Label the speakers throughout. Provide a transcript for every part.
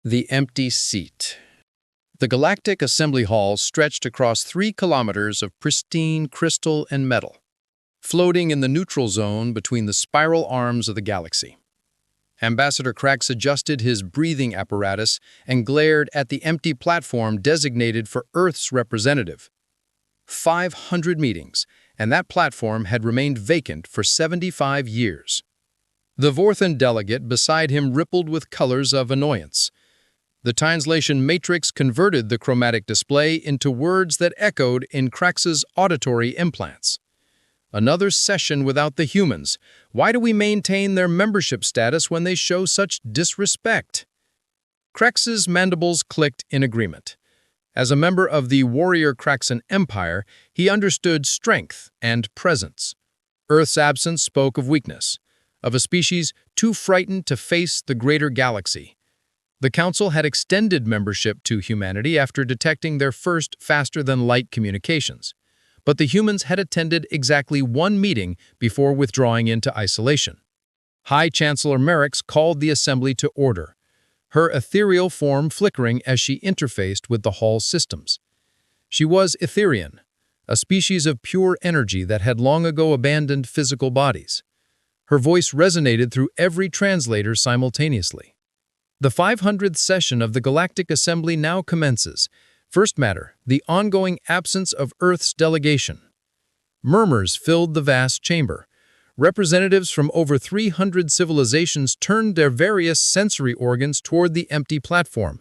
Speaker 1: The empty seat. The Galactic Assembly Hall stretched across 3 kilometers of pristine crystal and metal, floating in the neutral zone between the spiral arms of the galaxy. Ambassador Krax adjusted his breathing apparatus and glared at the empty platform designated for Earth's representative. 500 meetings, and that platform had remained vacant for 75 years. The Vorthan delegate beside him rippled with colors of annoyance. The translation matrix converted the chromatic display into words that echoed in Krax's auditory implants. Another session without the humans. Why do we maintain their membership status when they show such disrespect? Krax's mandibles clicked in agreement. As a member of the warrior Kraxan Empire, he understood strength and presence. Earth's absence spoke of weakness, of a species too frightened to face the greater galaxy. The Council had extended membership to humanity after detecting their first faster-than-light communications. But the humans had attended exactly 1 meeting before withdrawing into isolation. High Chancellor Merrickx called the assembly to order, her ethereal form flickering as she interfaced with the hall's systems. She was Etherian, a species of pure energy that had long ago abandoned physical bodies. Her voice resonated through every translator simultaneously. The 500th session of the Galactic Assembly now commences. First matter, the ongoing absence of Earth's delegation. Murmurs filled the vast chamber. Representatives from over 300 civilizations turned their various sensory organs toward the empty platform.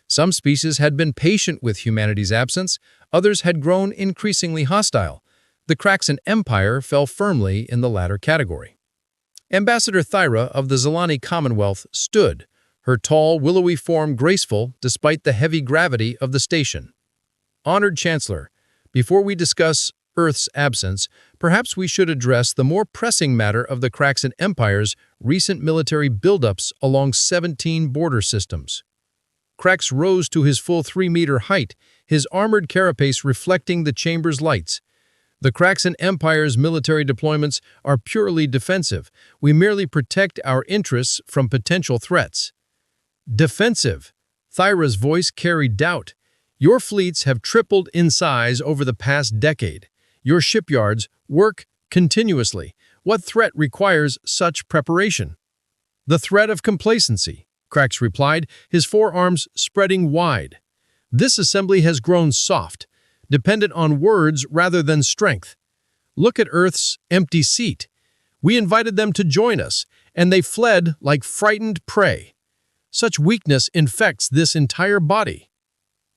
Speaker 1: Some species had been patient with humanity's absence, others had grown increasingly hostile. The Kraxan Empire fell firmly in the latter category. Ambassador Thyra of the Zilani Commonwealth stood, her tall, willowy form graceful despite the heavy gravity of the station. Honored Chancellor, before we discuss Earth's absence, perhaps we should address the more pressing matter of the Kraxan Empire's recent military buildups along 17 border systems. Krax rose to his full 3-meter height, his armored carapace reflecting the chamber's lights. The Kraxan Empire's military deployments are purely defensive. We merely protect our interests from potential threats. Defensive. Thyra's voice carried doubt. Your fleets have tripled in size over the past decade. Your shipyards work continuously. What threat requires such preparation? The threat of complacency, Krax replied, his forearms spreading wide. This assembly has grown soft, dependent on words rather than strength. Look at Earth's empty seat. We invited them to join us, and they fled like frightened prey. Such weakness infects this entire body.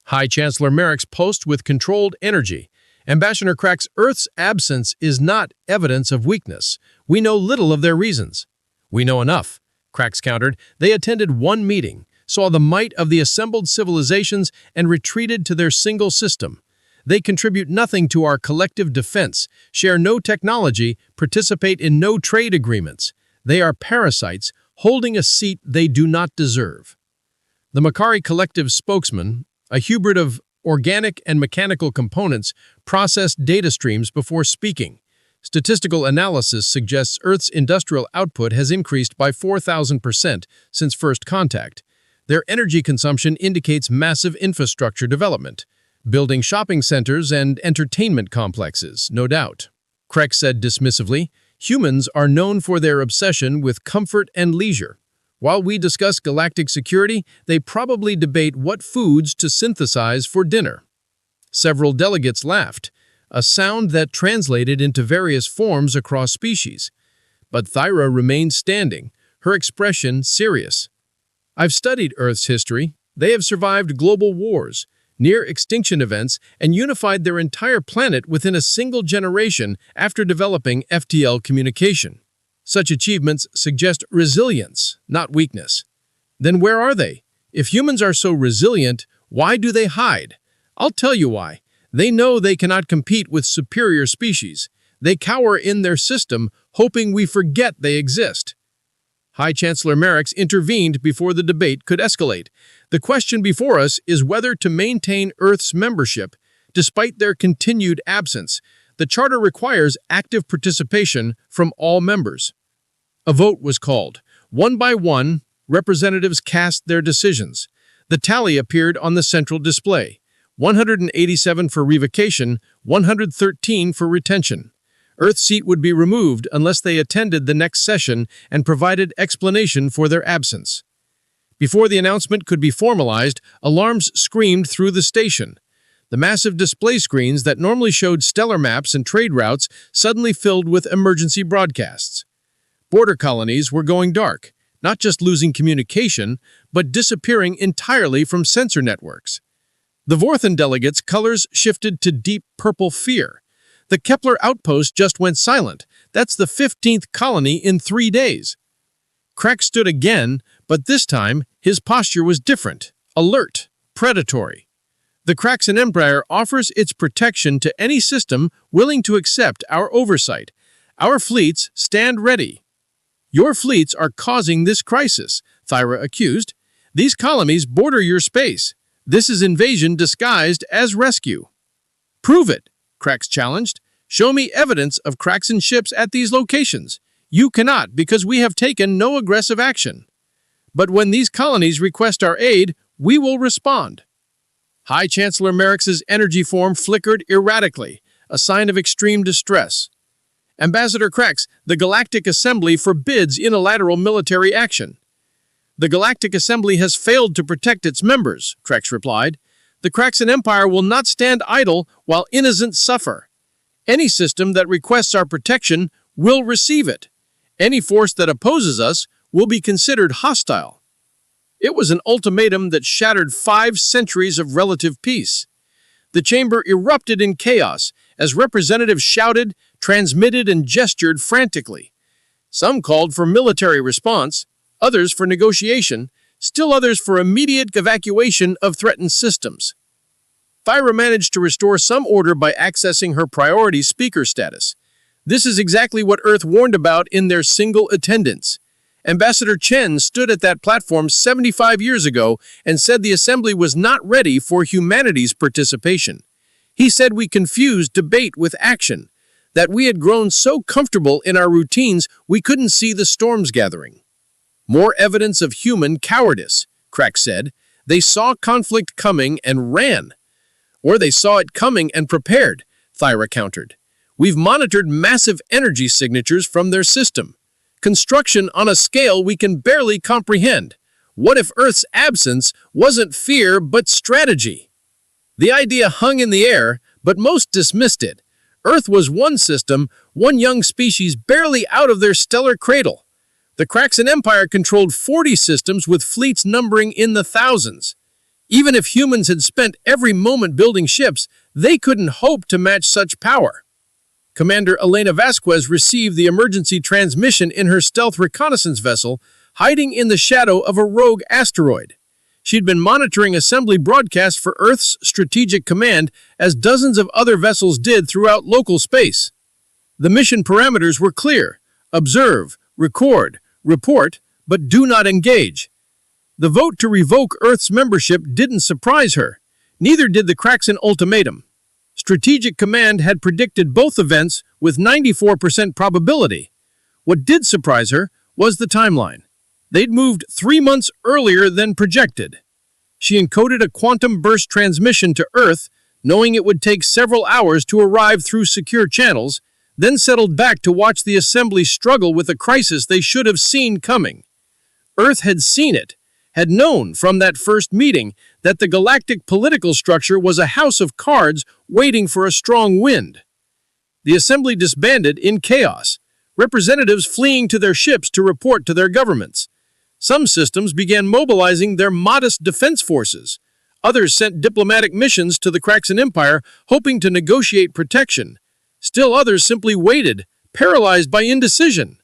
Speaker 1: High Chancellor Merrickx posed with controlled energy. Ambassador Krax, Earth's absence is not evidence of weakness. We know little of their reasons. We know enough, Krax countered. They attended 1 meeting, saw the might of the assembled civilizations, and retreated to their single system. They contribute nothing to our collective defense, share no technology, participate in no trade agreements. They are parasites, holding a seat they do not deserve. The Makari Collective spokesman, a hybrid of organic and mechanical components, processed data streams before speaking. Statistical analysis suggests Earth's industrial output has increased by 4,000% since first contact. Their energy consumption indicates massive infrastructure development, building shopping centers and entertainment complexes, no doubt. Krax said dismissively, humans are known for their obsession with comfort and leisure. While we discuss galactic security, they probably debate what foods to synthesize for dinner. Several delegates laughed, a sound that translated into various forms across species. But Thyra remained standing, her expression serious. I've studied Earth's history. They have survived global wars, near-extinction events, and unified their entire planet within a single generation after developing FTL communication. Such achievements suggest resilience, not weakness. Then where are they? If humans are so resilient, why do they hide? I'll tell you why. They know they cannot compete with superior species. They cower in their system, hoping we forget they exist. High Chancellor Merrickx intervened before the debate could escalate. The question before us is whether to maintain Earth's membership, despite their continued absence. The Charter requires active participation from all members. A vote was called. One by one, representatives cast their decisions. The tally appeared on the central display: 187 for revocation, 113 for retention. Earth's seat would be removed unless they attended the next session and provided explanation for their absence. Before the announcement could be formalized, alarms screamed through the station. The massive display screens that normally showed stellar maps and trade routes suddenly filled with emergency broadcasts. Border colonies were going dark, not just losing communication, but disappearing entirely from sensor networks. The Vorthan delegates' colors shifted to deep purple fear. The Kepler outpost just went silent. That's the 15th colony in 3 days. Crack stood again, but this time his posture was different, alert, predatory. The Kraxan Empire offers its protection to any system willing to accept our oversight. Our fleets stand ready. Your fleets are causing this crisis, Thyra accused. These colonies border your space. This is invasion disguised as rescue. Prove it, Krax challenged. Show me evidence of Kraxan ships at these locations. You cannot, because we have taken no aggressive action. But when these colonies request our aid, we will respond. High Chancellor Merrick's energy form flickered erratically, a sign of extreme distress. Ambassador Krax, the Galactic Assembly forbids unilateral military action. The Galactic Assembly has failed to protect its members, Krax replied. The Kraxan Empire will not stand idle while innocents suffer. Any system that requests our protection will receive it. Any force that opposes us will be considered hostile. It was an ultimatum that shattered 5 centuries of relative peace. The chamber erupted in chaos as representatives shouted, transmitted, and gestured frantically. Some called for military response, others for negotiation, still others for immediate evacuation of threatened systems. Thyra managed to restore some order by accessing her priority speaker status. This is exactly what Earth warned about in their single attendance. Ambassador Chen stood at that platform 75 years ago and said the Assembly was not ready for humanity's participation. He said we confused debate with action, that we had grown so comfortable in our routines we couldn't see the storms gathering. More evidence of human cowardice, Krax said. They saw conflict coming and ran. Or they saw it coming and prepared, Thyra countered. We've monitored massive energy signatures from their system. Construction on a scale we can barely comprehend. What if Earth's absence wasn't fear but strategy? The idea hung in the air, but most dismissed it. Earth was one system, one young species barely out of their stellar cradle. The Kraxan Empire controlled 40 systems with fleets numbering in the thousands. Even if humans had spent every moment building ships, they couldn't hope to match such power. Commander Elena Vasquez received the emergency transmission in her stealth reconnaissance vessel, hiding in the shadow of a rogue asteroid. She'd been monitoring assembly broadcasts for Earth's strategic command, as dozens of other vessels did throughout local space. The mission parameters were clear: observe, record, report, but do not engage. The vote to revoke Earth's membership didn't surprise her. Neither did the Kraxan ultimatum. Strategic Command had predicted both events with 94% probability. What did surprise her was the timeline. They'd moved 3 months earlier than projected. She encoded a quantum burst transmission to Earth, knowing it would take several hours to arrive through secure channels, then settled back to watch the Assembly struggle with a crisis they should have seen coming. Earth had seen it, had known from that first meeting that the galactic political structure was a house of cards waiting for a strong wind. The Assembly disbanded in chaos, representatives fleeing to their ships to report to their governments. Some systems began mobilizing their modest defense forces. Others sent diplomatic missions to the Kraxan Empire, hoping to negotiate protection. Still others simply waited, paralyzed by indecision.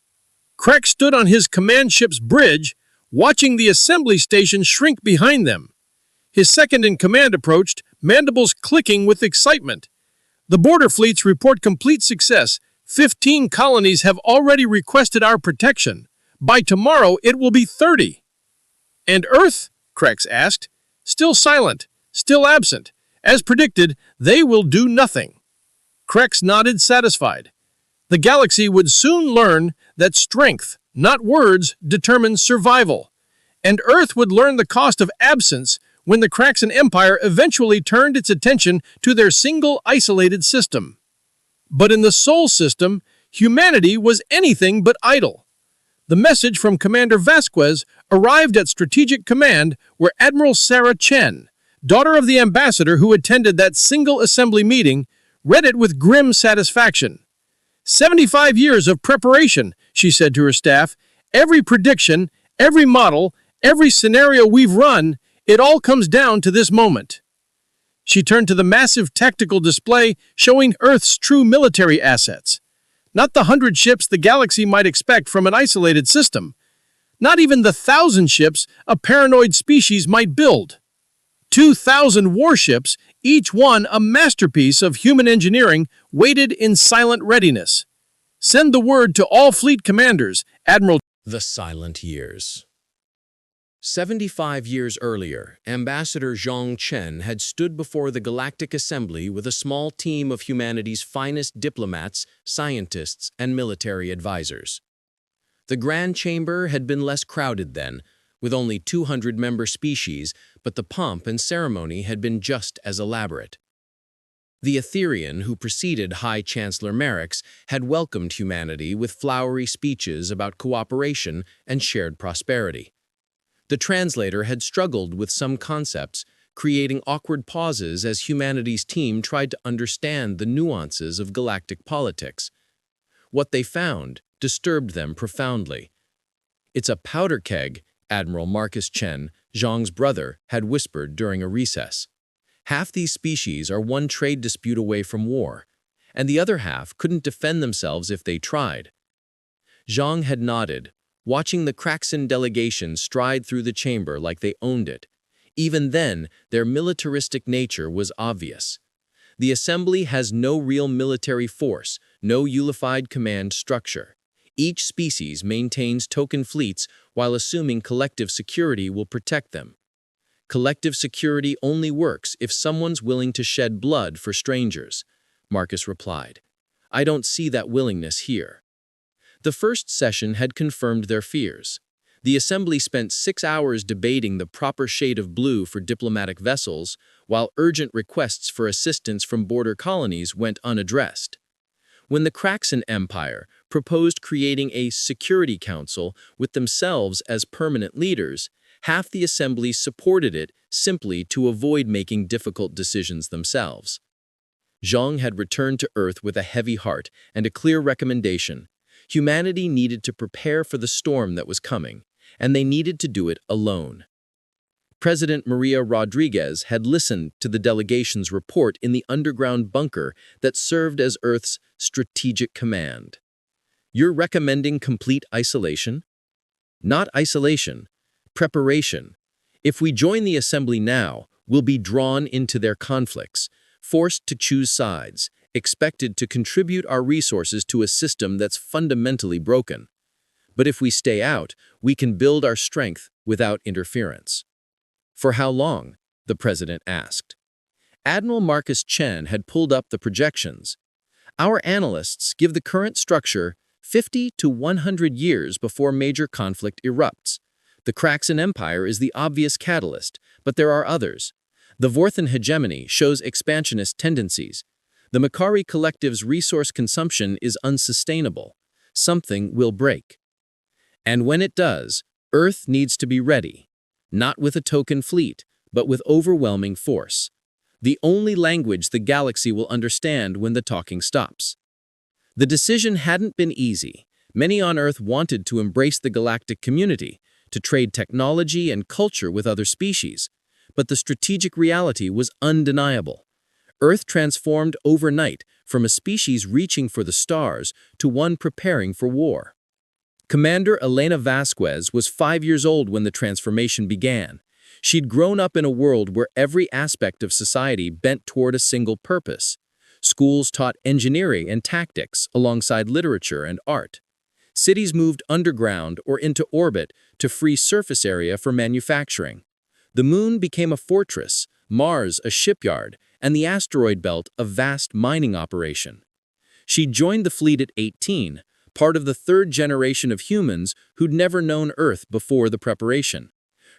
Speaker 1: Krax stood on his command ship's bridge, watching the assembly station shrink behind them. His second-in-command approached, mandibles clicking with excitement. The border fleets report complete success. 15 colonies have already requested our protection. By tomorrow, it will be 30. And Earth? Krax asked. Still silent, still absent. As predicted, they will do nothing. Krax nodded, satisfied. The galaxy would soon learn that strength, not words, determines survival. And Earth would learn the cost of absence when the Kraxan Empire eventually turned its attention to their single isolated system. But in the Sol system, humanity was anything but idle. The message from Commander Vasquez arrived at Strategic Command, where Admiral Sarah Chen, daughter of the ambassador who attended that single assembly meeting, read it with grim satisfaction. 75 years of preparation, she said to her staff. Every prediction, every model, every scenario we've run, it all comes down to this moment. She turned to the massive tactical display showing Earth's true military assets. Not the 100 ships the galaxy might expect from an isolated system. Not even the 1,000 ships a paranoid species might build. 2,000 warships, each one a masterpiece of human engineering, waited in silent readiness. Send the word to all fleet commanders, Admiral.
Speaker 2: The Silent Years. 75 years earlier, Ambassador Zhang Chen had stood before the Galactic Assembly with a small team of humanity's finest diplomats, scientists, and military advisors. The Grand Chamber had been less crowded then, with only 200 member species, but the pomp and ceremony had been just as elaborate. The Etherean who preceded High Chancellor Merrick's had welcomed humanity with flowery speeches about cooperation and shared prosperity. The translator had struggled with some concepts, creating awkward pauses as humanity's team tried to understand the nuances of galactic politics. What they found disturbed them profoundly. "It's a powder keg," Admiral Marcus Chen, Zhang's brother, had whispered during a recess. "Half these species are one trade dispute away from war, and the other half couldn't defend themselves if they tried." Zhang had nodded, watching the Kraxan delegation stride through the chamber like they owned it. Even then, their militaristic nature was obvious. The assembly has no real military force, no unified command structure. Each species maintains token fleets while assuming collective security will protect them. Collective security only works if someone's willing to shed blood for strangers, Marcus replied. I don't see that willingness here. The first session had confirmed their fears. The assembly spent 6 hours debating the proper shade of blue for diplomatic vessels, while urgent requests for assistance from border colonies went unaddressed. When the Kraxan Empire proposed creating a security council with themselves as permanent leaders, half the assembly supported it simply to avoid making difficult decisions themselves. Zhang had returned to Earth with a heavy heart and a clear recommendation. Humanity needed to prepare for the storm that was coming, and they needed to do it alone. President Maria Rodriguez had listened to the delegation's report in the underground bunker that served as Earth's strategic command. You're recommending complete isolation? Not isolation, preparation. If we join the assembly now, we'll be drawn into their conflicts, forced to choose sides, expected to contribute our resources to a system that's fundamentally broken. But if we stay out, we can build our strength without interference. For how long? The president asked. Admiral Marcus Chen had pulled up the projections. Our analysts give the current structure 50 to 100 years before major conflict erupts. The Kraxan Empire is the obvious catalyst, but there are others. The Vorthan hegemony shows expansionist tendencies. The Makari collective's resource consumption is unsustainable. Something will break. And when it does, Earth needs to be ready. Not with a token fleet, but with overwhelming force. The only language the galaxy will understand when the talking stops. The decision hadn't been easy. Many on Earth wanted to embrace the galactic community, to trade technology and culture with other species. But the strategic reality was undeniable. Earth transformed overnight from a species reaching for the stars to one preparing for war. Commander Elena Vasquez was 5 years old when the transformation began. She'd grown up in a world where every aspect of society bent toward a single purpose. Schools taught engineering and tactics alongside literature and art. Cities moved underground or into orbit to free surface area for manufacturing. The moon became a fortress, Mars a shipyard, and the asteroid belt a vast mining operation. She joined the fleet at 18, part of the third generation of humans who'd never known Earth before the preparation.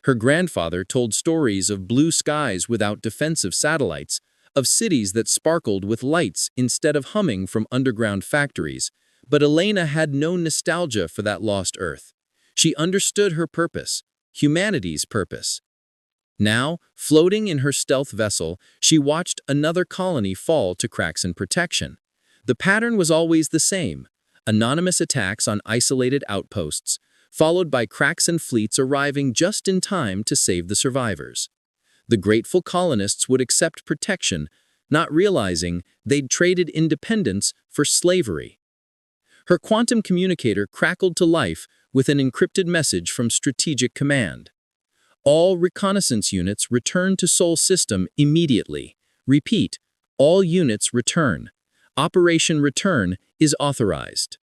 Speaker 2: Her grandfather told stories of blue skies without defensive satellites, of cities that sparkled with lights instead of humming from underground factories. But Elena had no nostalgia for that lost Earth. She understood her purpose, humanity's purpose. Now, floating in her stealth vessel, she watched another colony fall to cracks in protection. The pattern was always the same: anonymous attacks on isolated outposts, followed by cracks and fleets arriving just in time to save the survivors. The grateful colonists would accept protection, not realizing they'd traded independence for slavery. Her quantum communicator crackled to life with an encrypted message from Strategic Command. All reconnaissance units return to Sol System immediately. Repeat, all units return. Operation Return is authorized.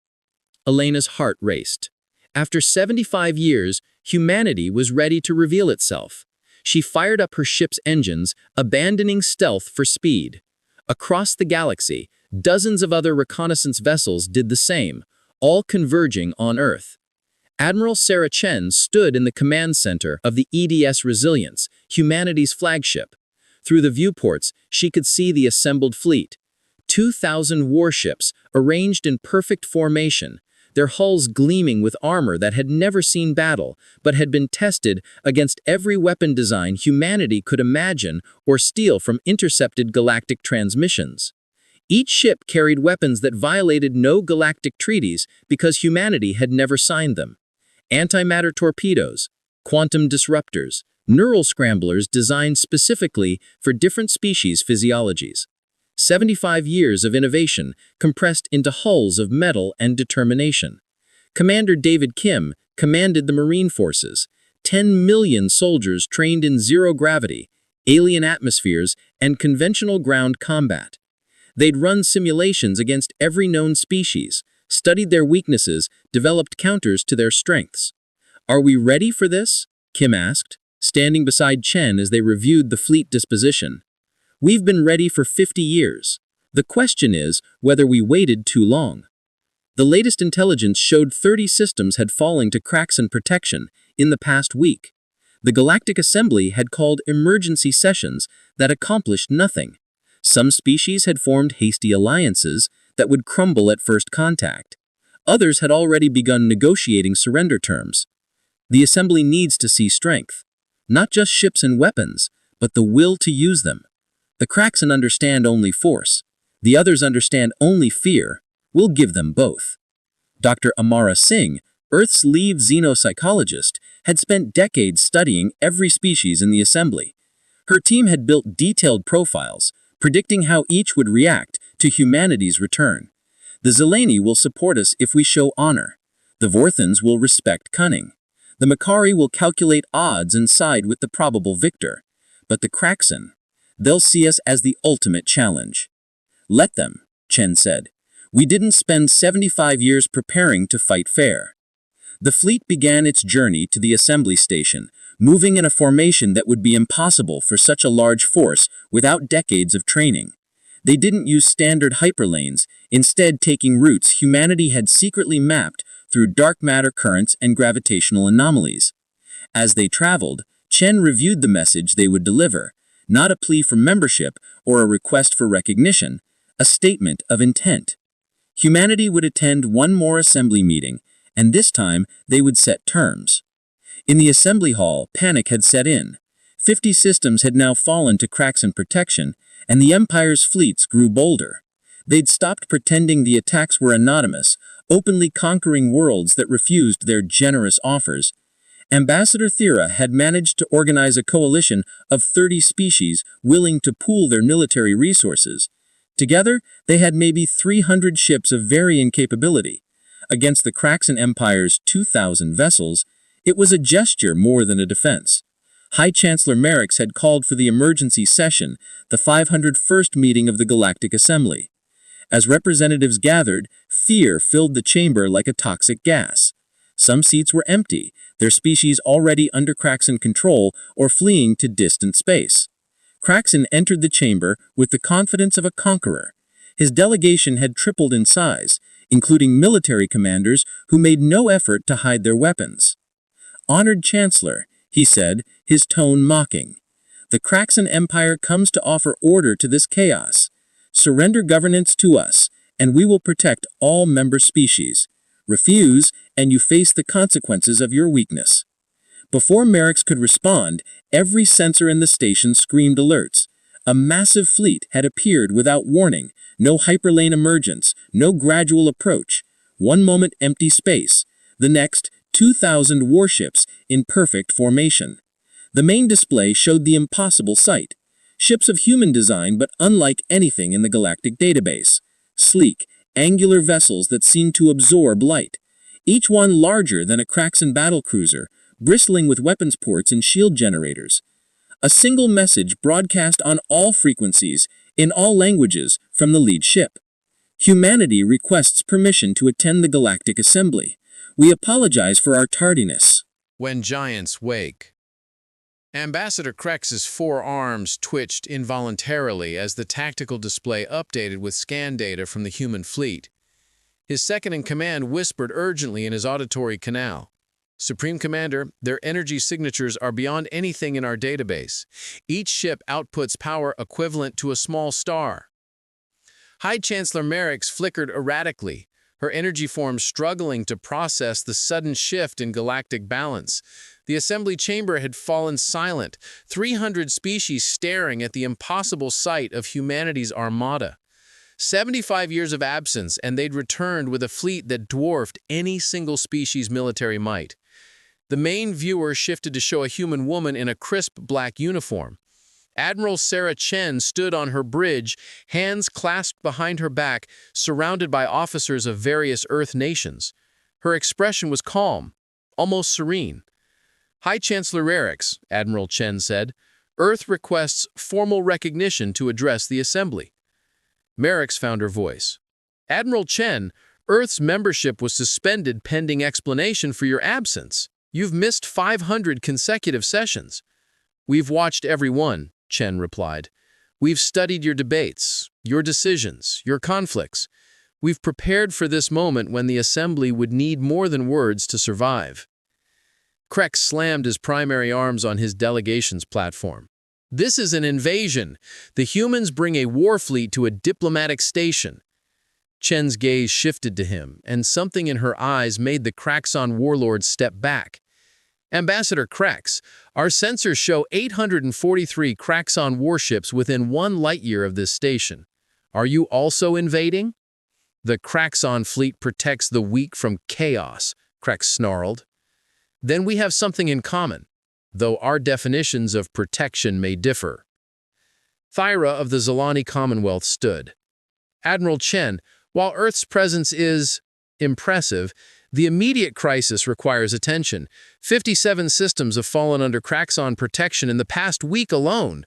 Speaker 2: Elena's heart raced. After 75 years, humanity was ready to reveal itself. She fired up her ship's engines, abandoning stealth for speed. Across the galaxy, dozens of other reconnaissance vessels did the same, all converging on Earth. Admiral Sarah Chen stood in the command center of the EDS Resilience, humanity's flagship. Through the viewports, she could see the assembled fleet. 2,000 warships, arranged in perfect formation, their hulls gleaming with armor that had never seen battle, but had been tested against every weapon design humanity could imagine or steal from intercepted galactic transmissions. Each ship carried weapons that violated no galactic treaties because humanity had never signed them. Antimatter torpedoes, quantum disruptors, neural scramblers designed specifically for different species' physiologies. 75 years of innovation compressed into hulls of metal and determination. Commander David Kim commanded the Marine Forces, 10 million soldiers trained in zero gravity, alien atmospheres, and conventional ground combat. They'd run simulations against every known species, studied their weaknesses, developed counters to their strengths. "Are we ready for this?" Kim asked, standing beside Chen as they reviewed the fleet disposition. "We've been ready for 50 years. The question is whether we waited too long." The latest intelligence showed 30 systems had fallen to cracks in protection in the past week. The Galactic Assembly had called emergency sessions that accomplished nothing. Some species had formed hasty alliances that would crumble at first contact. Others had already begun negotiating surrender terms. The Assembly needs to see strength. Not just ships and weapons, but the will to use them. The Kraxan understand only force. The others understand only fear. We'll give them both. Dr. Amara Singh, Earth's lead xenopsychologist, had spent decades studying every species in the Assembly. Her team had built detailed profiles, predicting how each would react to humanity's return. The Zelani will support us if we show honor. The Vorthans will respect cunning. The Makari will calculate odds and side with the probable victor. But the Kraxan, they'll see us as the ultimate challenge. "Let them," Chen said. "We didn't spend 75 years preparing to fight fair." The fleet began its journey to the assembly station, moving in a formation that would be impossible for such a large force without decades of training. They didn't use standard hyperlanes, instead taking routes humanity had secretly mapped through dark matter currents and gravitational anomalies. As they traveled, Chen reviewed the message they would deliver, not a plea for membership or a request for recognition, a statement of intent. Humanity would attend one more assembly meeting, and this time they would set terms. In the assembly hall, panic had set in. 50 systems had now fallen to cracks in protection, and the Empire's fleets grew bolder. They'd stopped pretending the attacks were anonymous, openly conquering worlds that refused their generous offers. Ambassador Thera had managed to organize a coalition of 30 species willing to pool their military resources. Together, they had maybe 300 ships of varying capability. Against the Kraxan Empire's 2,000 vessels, it was a gesture more than a defense. High Chancellor Merrickx had called for the emergency session, the 501st meeting of the Galactic Assembly. As representatives gathered, fear filled the chamber like a toxic gas. Some seats were empty, their species already under Kraxan control or fleeing to distant space. Kraxan entered the chamber with the confidence of a conqueror. His delegation had tripled in size, including military commanders who made no effort to hide their weapons. "Honored Chancellor,"
Speaker 3: he said, his tone mocking. "The Kraxan Empire comes to offer order to this chaos. Surrender governance to us, and we will protect all member species. Refuse, and you face the consequences of your weakness." Before Merrick's could respond, every sensor in the station screamed alerts. A massive fleet had appeared without warning, no hyperlane emergence, no gradual approach. One moment empty space, the next 2,000 warships in perfect formation. The main display showed the impossible sight. Ships of human design but unlike anything in the galactic database. Sleek, angular vessels that seemed to absorb light. Each one larger than a Kraxan battlecruiser, bristling with weapons ports and shield generators. A single message broadcast on all frequencies, in all languages, from the lead ship. "Humanity requests permission to attend the Galactic Assembly. We apologize for our tardiness."
Speaker 2: When giants wake. Ambassador Krex's forearms twitched involuntarily as the tactical display updated with scan data from the human fleet. His second-in-command whispered urgently in his auditory canal. "Supreme Commander, their energy signatures are beyond anything in our database. Each ship outputs power equivalent to a small star." High Chancellor Merrick's flickered erratically, her energy form struggling to process the sudden shift in galactic balance. The assembly chamber had fallen silent, 300 species staring at the impossible sight of humanity's armada. 75 years of absence, and they'd returned with a fleet that dwarfed any single species' military might. The main viewer shifted to show a human woman in a crisp black uniform. Admiral Sarah Chen stood on her bridge, hands clasped behind her back, surrounded by officers of various Earth nations. Her expression was calm, almost serene. "High Chancellor Merrick's," Admiral Chen said, "Earth requests formal recognition to address the Assembly." Merrick's found her voice. "Admiral Chen, Earth's membership was suspended pending explanation for your absence. You've missed 500 consecutive sessions." "We've watched every one," Chen replied. "We've studied your debates, your decisions, your conflicts. We've prepared for this moment when the Assembly would need more than words to survive." Krex slammed his primary arms on his delegation's platform. "This is an invasion. The humans bring a war fleet to a diplomatic station." Chen's gaze shifted to him, and something in her eyes made the Kraxan warlord step back. "Ambassador Krex, our sensors show 843 Kraxan warships within 1 light-year of this station. Are you also invading?" "The Kraxan fleet protects the weak from chaos," Krex snarled. "Then we have something in common, though our definitions of protection may differ." Thyra of the Zalani Commonwealth stood. "Admiral Chen, while Earth's presence is impressive, the immediate crisis requires attention. 57 systems have fallen under Kraxan protection in the past week alone."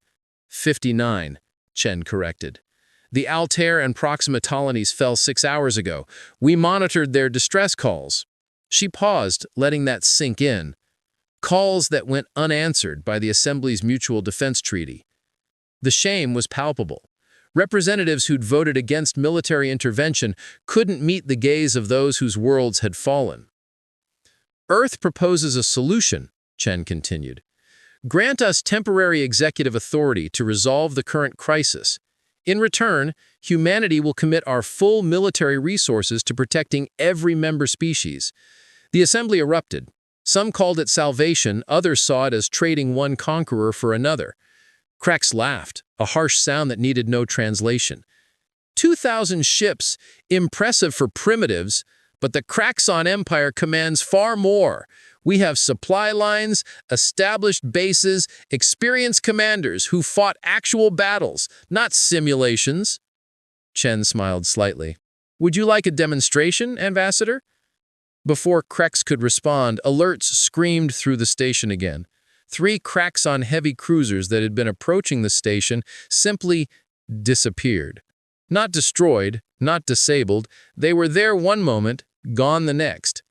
Speaker 2: 59, Chen corrected. "The Altair and Proxima Ptolemies fell 6 hours ago. We monitored their distress calls." She paused, letting that sink in. Calls that went unanswered by the Assembly's Mutual Defense Treaty. The shame was palpable. Representatives who'd voted against military intervention couldn't meet the gaze of those whose worlds had fallen. "Earth proposes a solution," Chen continued. "Grant us temporary executive authority to resolve the current crisis. In return, humanity will commit our full military resources to protecting every member species." The Assembly erupted. Some called it salvation, others saw it as trading one conqueror for another. Krex laughed, a harsh sound that needed no translation. 2,000 ships, impressive for primitives, but the Kraxan Empire commands far more. We have supply lines, established bases, experienced commanders who fought actual battles, not simulations. Chen smiled slightly. "Would you like a demonstration, Ambassador?" Before Krex could respond, alerts screamed through the station again. 3 Kraxan heavy cruisers that had been approaching the station simply disappeared. Not destroyed, not disabled, they were there one moment, gone the next.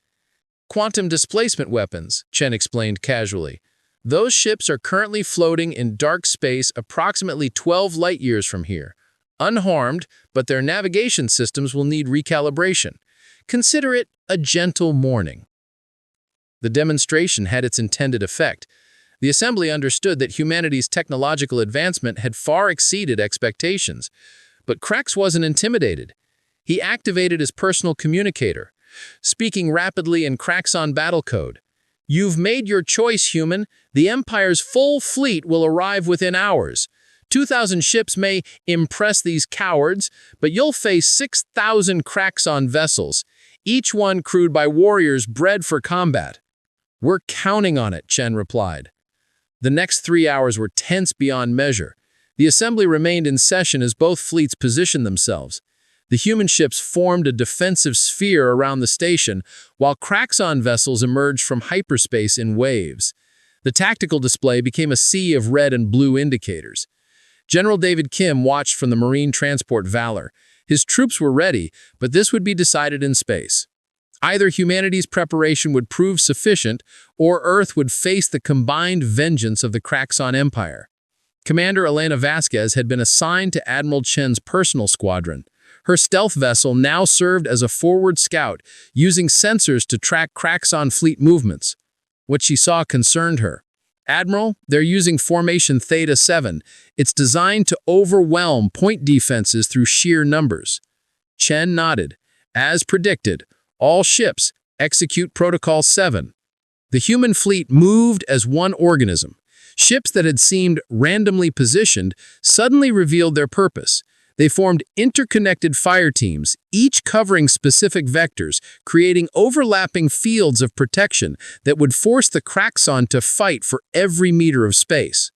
Speaker 2: "Quantum displacement weapons," Chen explained casually. "Those ships are currently floating in dark space approximately 12 light-years from here. Unharmed, but their navigation systems will need recalibration. Consider it a gentle warning." The demonstration had its intended effect.
Speaker 1: The Assembly understood that humanity's technological advancement had far exceeded expectations. But Krax wasn't intimidated. He activated his personal communicator, speaking rapidly in Kraxon battle code. "You've made your choice, human. The Empire's full fleet will arrive within hours. 2,000 ships may impress these cowards, but you'll face 6,000 Kraxon vessels, each one crewed by warriors bred for combat." "We're counting on it," Chen replied. The next 3 hours were tense beyond measure. The Assembly remained in session as both fleets positioned themselves. The human ships formed a defensive sphere around the station, while Kraxon vessels emerged from hyperspace in waves. The tactical display became a sea of red and blue indicators. General David Kim watched from the Marine Transport Valor. His troops were ready, but this would be decided in space. Either humanity's preparation would prove sufficient, or Earth would face the combined vengeance of the Kraxon Empire. Commander Elena Vasquez had been assigned to Admiral Chen's personal squadron. Her stealth vessel now served as a forward scout, using sensors to track Kraxon fleet movements. What she saw concerned her. "Admiral, they're using Formation Theta 7. It's designed to overwhelm point defenses through sheer numbers." Chen nodded. "As predicted, all ships execute Protocol 7. The human fleet moved as one organism. Ships that had seemed randomly positioned suddenly revealed their purpose. They formed interconnected fire teams, each covering specific vectors, creating overlapping fields of protection that would force the Kraxon to fight for every meter of space.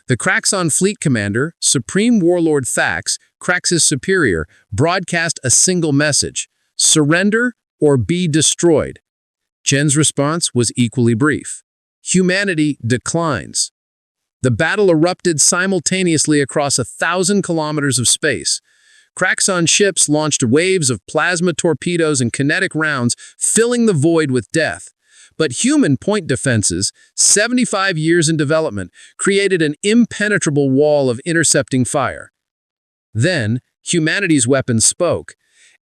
Speaker 1: The Kraxon fleet commander, Supreme Warlord Thax, Krax's superior, broadcast a single message: "Surrender or be destroyed." Chen's response was equally brief: "Humanity declines." The battle erupted simultaneously across 1,000 kilometers of space. Kraxon ships launched waves of plasma torpedoes and kinetic rounds, filling the void with death. But human point defenses, 75 years in development, created an impenetrable wall of intercepting fire. Then, humanity's weapons spoke.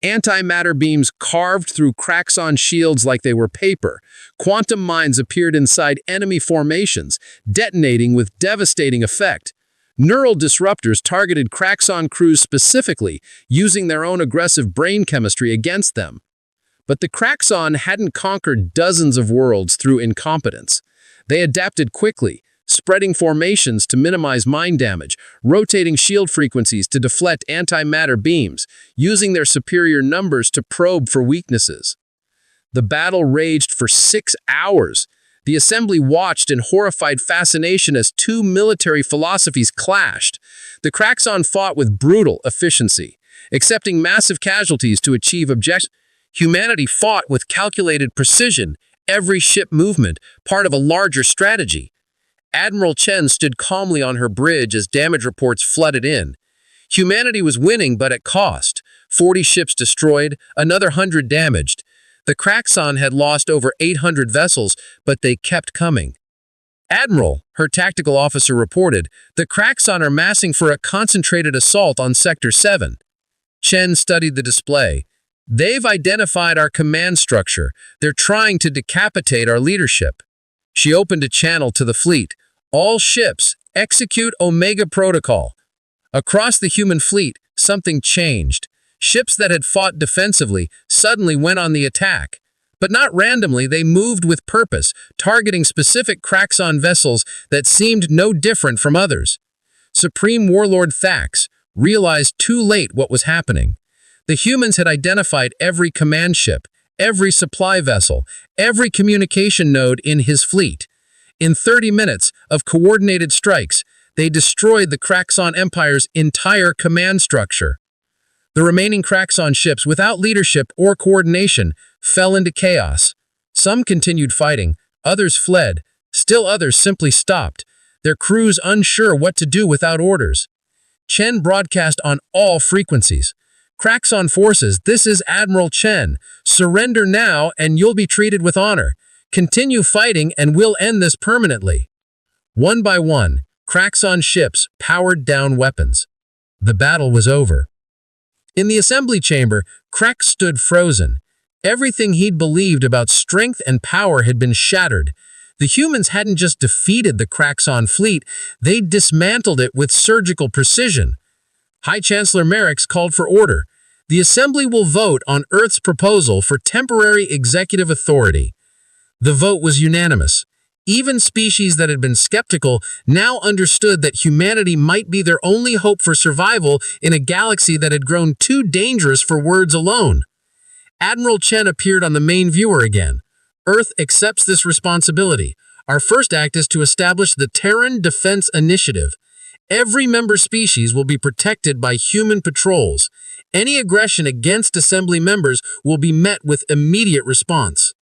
Speaker 1: Antimatter beams carved through Kraxon shields like they were paper. Quantum mines appeared inside enemy formations, detonating with devastating effect. Neural disruptors targeted Kraxon crews specifically, using their own aggressive brain chemistry against them. But the Kraxon hadn't conquered dozens of worlds through incompetence. They adapted quickly, spreading formations to minimize mine damage, rotating shield frequencies to deflect antimatter beams, using their superior numbers to probe for weaknesses. The battle raged for 6 hours. The Assembly watched in horrified fascination as two military philosophies clashed. The Kraxon fought with brutal efficiency, accepting massive casualties to achieve objectives. Humanity fought with calculated precision, every ship movement, part of a larger strategy. Admiral Chen stood calmly on her bridge as damage reports flooded in. Humanity was winning, but at cost. 40 ships destroyed, another 100 damaged. The Kraxon had lost over 800 vessels, but they kept coming. "Admiral," her tactical officer reported, "the Kraxon are massing for a concentrated assault on Sector 7. Chen studied the display. "They've identified our command structure. They're trying to decapitate our leadership." She opened a channel to the fleet. "All ships, execute Omega Protocol." Across the human fleet, something changed. Ships that had fought defensively suddenly went on the attack. But not randomly, they moved with purpose, targeting specific Kraxon vessels that seemed no different from others. Supreme Warlord Thax realized too late what was happening. The humans had identified every command ship, every supply vessel, every communication node in his fleet. In 30 minutes of coordinated strikes, they destroyed the Kraxon Empire's entire command structure. The remaining Kraxon ships, without leadership or coordination, fell into chaos. Some continued fighting, others fled, still others simply stopped, their crews unsure what to do without orders. Chen broadcast on all frequencies. "Kraxon forces, this is Admiral Chen. Surrender now and you'll be treated with honor. Continue fighting and we'll end this permanently." One by one, Kraxon ships powered down weapons. The battle was over. In the assembly chamber, Krax stood frozen. Everything he'd believed about strength and power had been shattered. The humans hadn't just defeated the Kraxon fleet, they dismantled it with surgical precision. High Chancellor Merrick's called for order. The Assembly will vote on Earth's proposal for temporary executive authority. The vote was unanimous. Even species that had been skeptical now understood that humanity might be their only hope for survival in a galaxy that had grown too dangerous for words alone. Admiral Chen appeared on the main viewer again. Earth accepts this responsibility. Our first act is to establish the Terran Defense Initiative. Every member species will be protected by human patrols. Any aggression against Assembly members will be met with immediate response.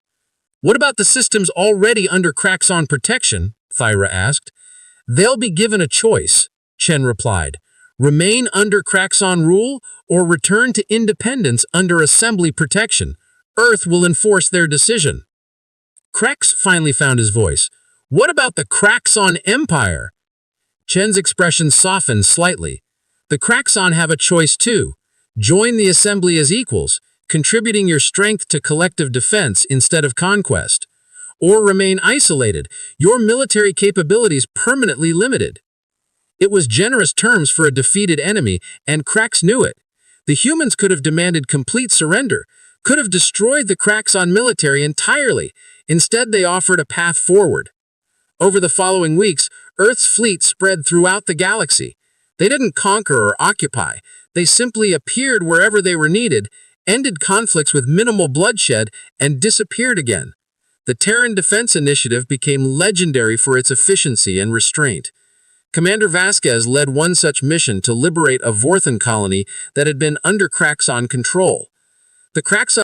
Speaker 1: What about the systems already under Kraxon protection? Thyra asked. They'll be given a choice, Chen replied. Remain under Kraxon rule or return to independence under Assembly protection. Earth will enforce their decision. Krax finally found his voice. What about the Kraxon Empire? Chen's expression softened slightly. The Kraxon have a choice too. Join the Assembly as equals, contributing your strength to collective defense instead of conquest. Or remain isolated, your military capabilities permanently limited. It was generous terms for a defeated enemy, and Krax knew it. The humans could have demanded complete surrender, could have destroyed the Kraxon military entirely. Instead, they offered a path forward. Over the following weeks, Earth's fleet spread throughout the galaxy. They didn't conquer or occupy. They simply appeared wherever they were needed, ended conflicts with minimal bloodshed, and disappeared again. The Terran Defense Initiative became legendary for its efficiency and restraint. Commander Vasquez led one such mission to liberate a Vorthan colony that had been under Kraxon control. The Kraxon